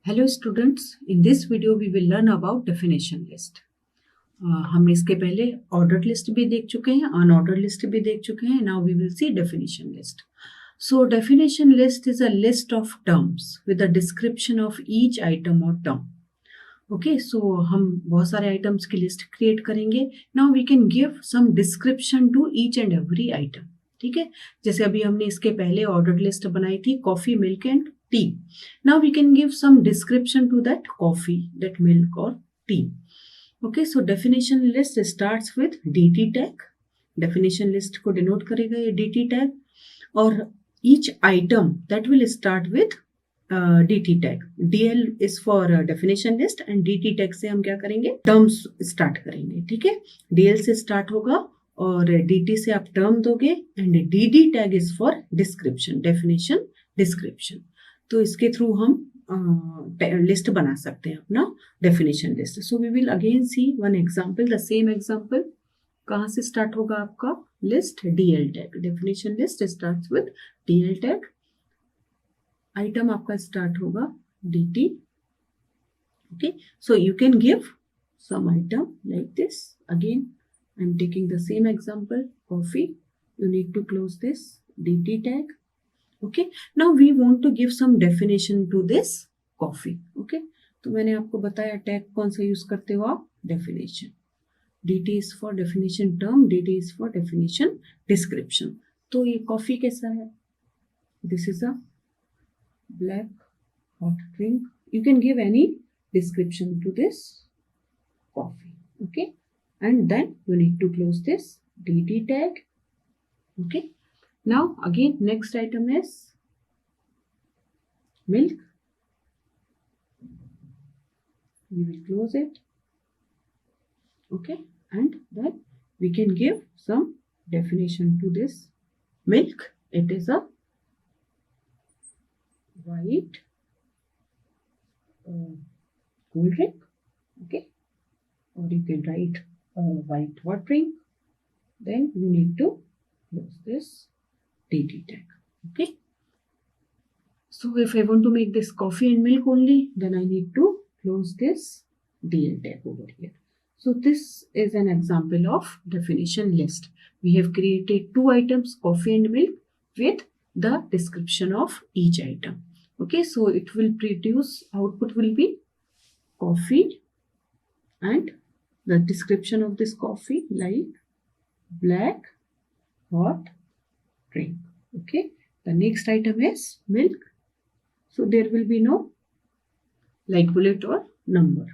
Hello students, in this video we will learn about definition list. हमने इसके पहले ordered list भी देख चुके हैं, unordered list भी देख चुके हैं. Now we will see definition list. So definition list is a list of terms with a description of each item or term. Okay, so हम बहुत सारे items की list create करेंगे. Now we can give some description to each and every item. ठीक है, जैसे अभी हमने इसके पहले ordered list बनाई थी coffee, milk and tea. Now we can give some description to that coffee, that milk or tea. Okay, so definition list starts with DT tag. Definition list को denote करेगा ये DT tag और each item that will start with DT tag. DL is for definition list and DT tag से हम क्या करेंगे, terms start करेंगे. ठीक है, DL से start होगा और DT से आप term दोगे and DD tag is for description, definition, description. तो इसके थ्रू हम लिस्ट बना सकते हैं अपना definition list. So we will again see one example, the same example. कहाँ से स्टार्ट होगा आपका list? DL tag. Definition list starts with DL tag. Item आपका स्टार्ट होगा DT. Okay, so you can give some item like this. Again I am taking the same example, coffee. You need to close this dt tag. Okay, now we want to give some definition to this coffee. Okay, तो मैंने आपको बताया tag कौन सा use करते हो आप? definition. dt is for definition term, dt is for definition description. तो ये कॉफी कैसा है? This is a black hot drink. You can give any description to this coffee. Okay, and then you need to close this dt tag. Okay. Now again next item is milk. We will close it. Okay, and then we can give some definition to this milk. It is a white cold drink. Okay, or you can write white hot drink. Then you need to close this DT tag. Okay, so if I want to make this coffee and milk only, then I need to close this DL tag over here. So this is an example of definition list. We have created two items, coffee and milk, with the description of each item. Okay, so it will produce, output will be coffee and the description of this coffee like black hot drink. Okay, the next item is milk. So there will be no like bullet or number.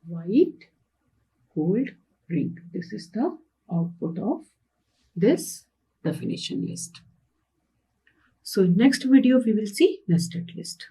White cold drink. This is the output of this definition list. So in next video we will see nested list.